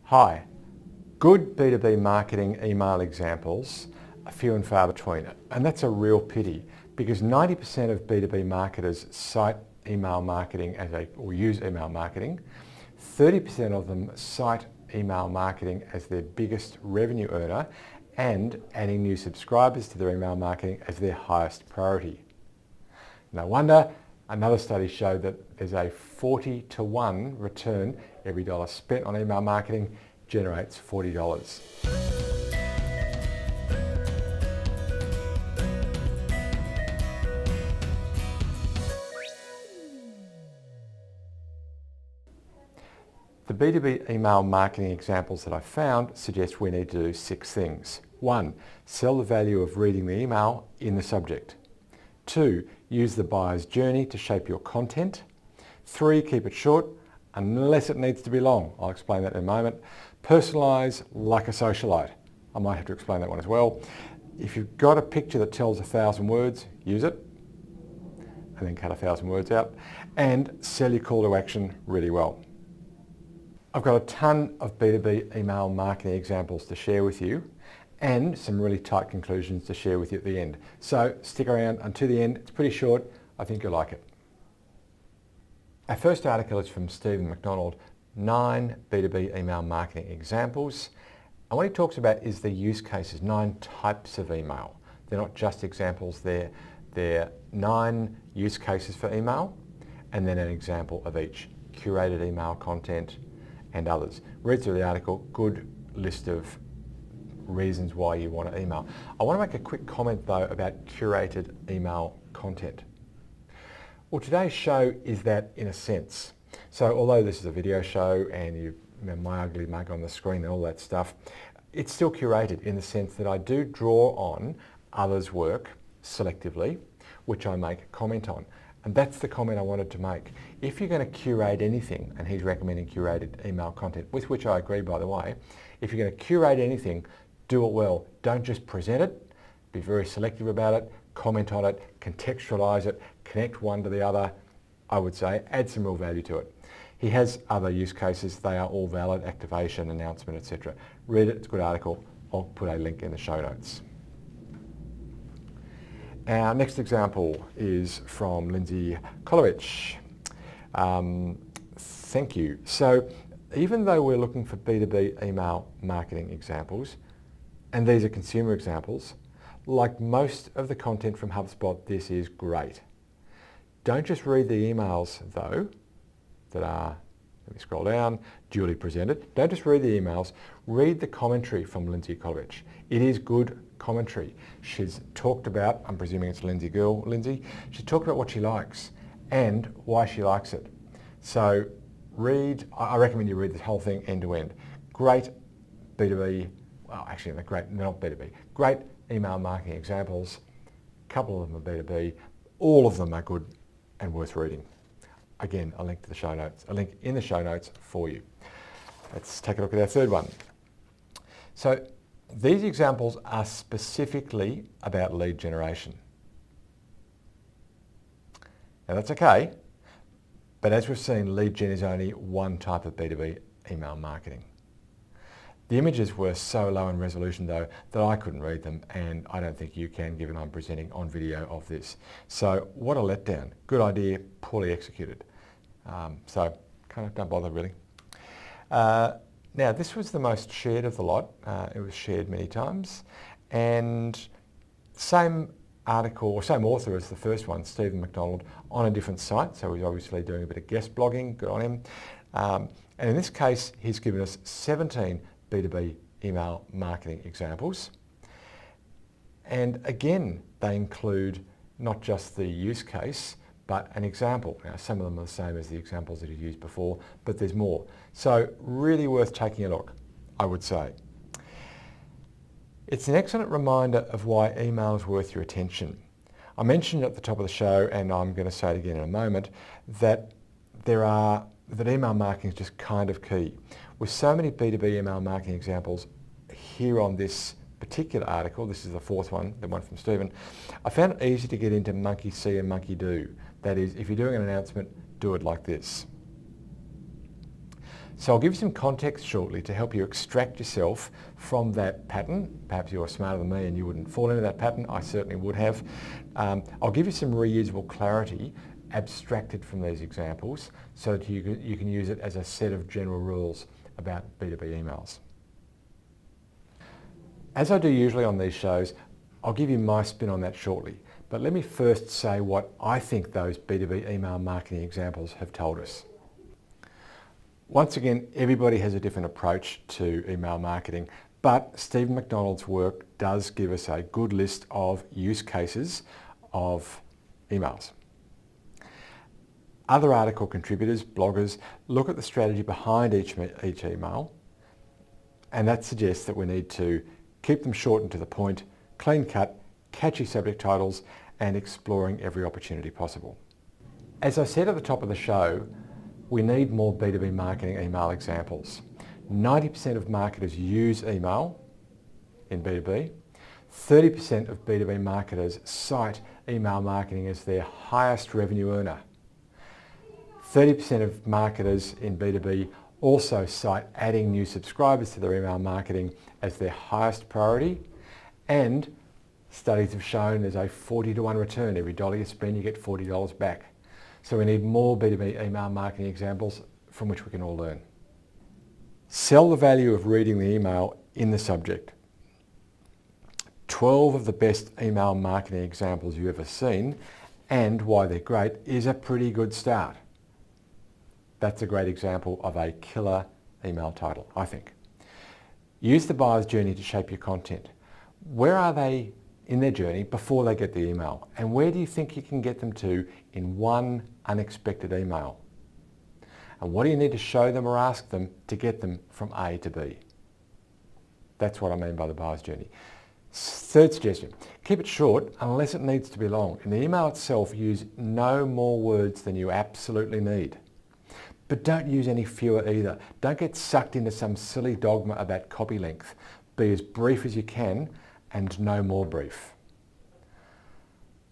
Hi. Good B2B marketing email examples are few and far between, and that's a real pity because 90% of B2B marketers cite email marketing or use email marketing. 30% of them cite email marketing as their biggest revenue earner and adding new subscribers to their email marketing as their highest priority. No wonder another study showed that there's a 40-to-1 return. Every dollar spent on email marketing generates $40. The B2B email marketing examples that I found suggest we need to do 6 things. 1. Sell the value of reading the email in the subject. 2. Use the buyer's journey to shape your content. 3. Keep it short unless it needs to be long. I'll explain that in a moment. Personalise like a socialite. I might have to explain that one as well. If you've got a picture that tells 1,000 words, use it and then cut 1,000 words out, and sell your call to action really well. I've got a ton of B2B email marketing examples to share with you and some really tight conclusions to share with you at the end. So stick around until the end. It's pretty short. I think you'll like it. Our first article is from Stephen McDonald, 9 B2B email marketing examples. And what he talks about is the use cases, 9 types of email. They're not just examples, they're 9 use cases for email and then an example of each. Curated email content and others. Read through the article, good list of reasons why you want to email. I want to make a quick comment though about curated email content. Well, today's show is that in a sense. So although this is a video show and my ugly mug on the screen and all that stuff, it's still curated in the sense that I do draw on others' work selectively, which I make a comment on. And that's the comment I wanted to make. If you're going to curate anything, and he's recommending curated email content, with which I agree by the way, if you're going to curate anything, do it well. Don't just present it, be very selective about it, comment on it, contextualize it, connect one to the other, I would say, add some real value to it. He has other use cases, they are all valid, activation, announcement, etc. Read it, it's a good article. I'll put a link in the show notes. Our next example is from Lindsay Kolovich. Thank you. So even though we're looking for B2B email marketing examples, and these are consumer examples, like most of the content from HubSpot, this is great. Don't just read the emails though, that are, let me scroll down, duly presented. Don't just read the emails, read the commentary from Lindsay Kolovich. It is good commentary. She's talked about, I'm presuming it's Lindsay, she talked about what she likes and why she likes it. So I recommend you read this whole thing end to end. Great B2B, well actually they're not B2B, great email marketing examples. A couple of them are B2B, all of them are good and worth reading. Again, a link to the show notes, a link in the show notes for you. Let's take a look at our third one. So these examples are specifically about lead generation. Now that's okay, but as we've seen, lead gen is only one type of B2B email marketing. The images were so low in resolution though that I couldn't read them, and I don't think you can, given I'm presenting on video of this. So what a letdown. Good idea, poorly executed. So kind of don't bother really. Now this was the most shared of the lot. It was shared many times, and same article or same author as the first one, Stephen McDonald, on a different site. So he's obviously doing a bit of guest blogging. Good on him. And in this case, he's given us 17 B2B email marketing examples. And again, they include not just the use case, but an example. Now, some of them are the same as the examples that he used before, but there's more. So really worth taking a look, I would say. It's an excellent reminder of why email is worth your attention. I mentioned at the top of the show, and I'm going to say it again in a moment, that email marketing is just kind of key. With so many B2B email marketing examples here on this particular article, this is the fourth one, the one from Stephen, I found it easy to get into monkey see and monkey do. That is, if you're doing an announcement, do it like this. So I'll give you some context shortly to help you extract yourself from that pattern. Perhaps you're smarter than me and you wouldn't fall into that pattern. I certainly would have. I'll give you some reusable clarity abstracted from these examples so that you can use it as a set of general rules about B2B emails. As I do usually on these shows, I'll give you my spin on that shortly. But let me first say what I think those B2B email marketing examples have told us. Once again, everybody has a different approach to email marketing, but Stephen McDonald's work does give us a good list of use cases of emails. Other article contributors, bloggers, look at the strategy behind each email, and that suggests that we need to keep them short and to the point, clean cut, catchy subject titles, and exploring every opportunity possible. As I said at the top of the show, we need more B2B marketing email examples. 90% of marketers use email in B2B. 30% of B2B marketers cite email marketing as their highest revenue earner. 30% of marketers in B2B also cite adding new subscribers to their email marketing as their highest priority, and studies have shown there's a 40-to-1 return. Every dollar you spend, you get $40 back. So we need more B2B email marketing examples from which we can all learn. Sell the value of reading the email in the subject. 12 of the best email marketing examples you've ever seen, and why they're great, is a pretty good start. That's a great example of a killer email title, I think. Use the buyer's journey to shape your content. Where are they in their journey before they get the email? And where do you think you can get them to in one unexpected email? And what do you need to show them or ask them to get them from A to B? That's what I mean by the buyer's journey. Third suggestion, keep it short unless it needs to be long. In the email itself, use no more words than you absolutely need. But don't use any fewer either. Don't get sucked into some silly dogma about copy length. Be as brief as you can and no more brief.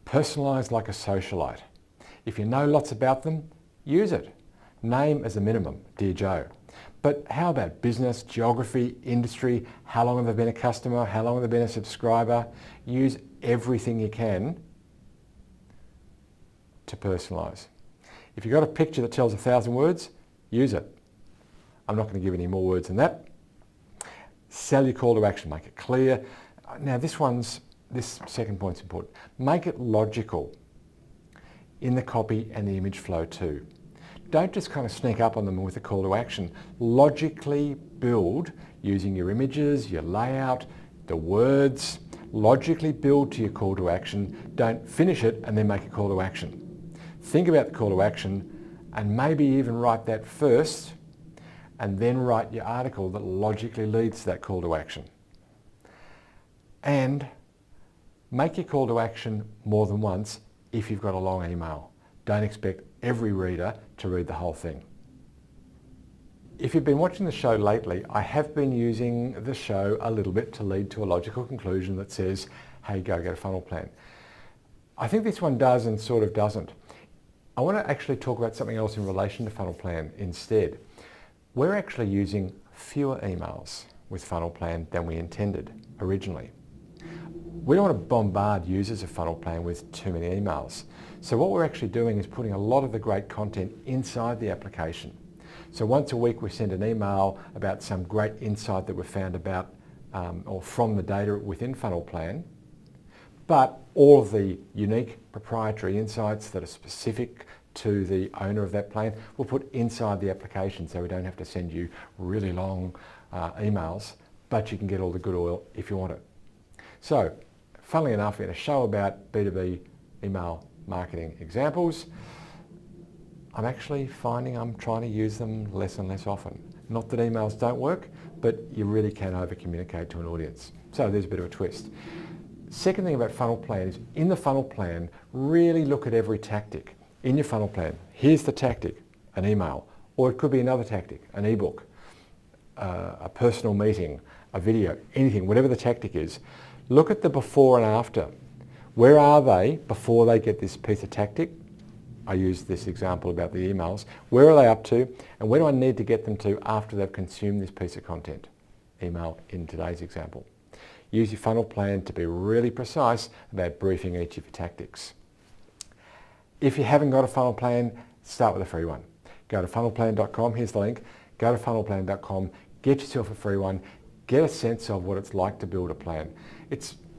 Personalise like a socialite. If you know lots about them, use it. Name as a minimum, Dear Joe. But how about business, geography, industry? How long have they been a customer? How long have they been a subscriber? Use everything you can to personalise. If you've got a picture that tells 1,000 words, use it. I'm not going to give any more words than that. Sell your call to action. Make it clear. Now this second point's important. Make it logical in the copy and the image flow too. Don't just kind of sneak up on them with a call to action. Logically build using your images, your layout, the words. Logically build to your call to action. Don't finish it and then make a call to action. Think about the call to action and maybe even write that first and then write your article that logically leads to that call to action. And make your call to action more than once if you've got a long email. Don't expect every reader to read the whole thing. If you've been watching the show lately, I have been using the show a little bit to lead to a logical conclusion that says, hey, go get a funnel plan. I think this one does and sort of doesn't. I want to actually talk about something else in relation to funnel plan instead. We're actually using fewer emails with funnel plan than we intended originally. We don't want to bombard users of funnel plan with too many emails. So what we're actually doing is putting a lot of the great content inside the application. So once a week we send an email about some great insight that we found about or from the data within funnel plan. But all of the unique proprietary insights that are specific to the owner of that plan we'll put inside the application, so we don't have to send you really long emails, but you can get all the good oil if you want it. So, funnily enough, in a show about B2B email marketing examples, I'm actually finding I'm trying to use them less and less often. Not that emails don't work, but you really can over-communicate to an audience. So there's a bit of a twist. Second thing about funnel plan is in the funnel plan, really look at every tactic. In your funnel plan, here's the tactic, an email, or it could be another tactic, an ebook, a personal meeting, a video, anything, whatever the tactic is. Look at the before and after. Where are they before they get this piece of tactic? I used this example about the emails. Where are they up to and where do I need to get them to after they've consumed this piece of content? Email in today's example. Use your funnel plan to be really precise about briefing each of your tactics. If you haven't got a funnel plan, start with a free one. Go to funnelplan.com, here's the link. Go to funnelplan.com, get yourself a free one, get a sense of what it's like to build a plan.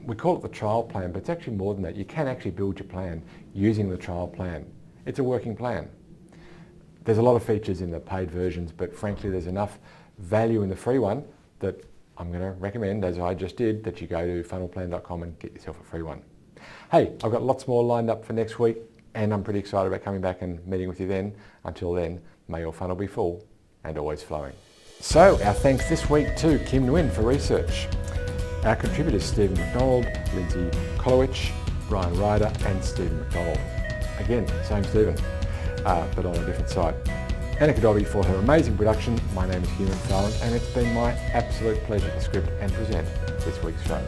We call it the trial plan, but it's actually more than that. You can actually build your plan using the trial plan. It's a working plan. There's a lot of features in the paid versions, but frankly there's enough value in the free one that I'm going to recommend, as I just did, that you go to funnelplan.com and get yourself a free one. Hey, I've got lots more lined up for next week and I'm pretty excited about coming back and meeting with you then. Until then, may your funnel be full and always flowing. So our thanks this week to Kim Nguyen for research. Our contributors Stephen McDonald, Lindsay Kolowich, Brian Ryder and Stephen McDonald. Again, same Stephen, but on a different side. Anna Kadobi for her amazing production. My name is Hugh McFarlane and it's been my absolute pleasure to script and present this week's show.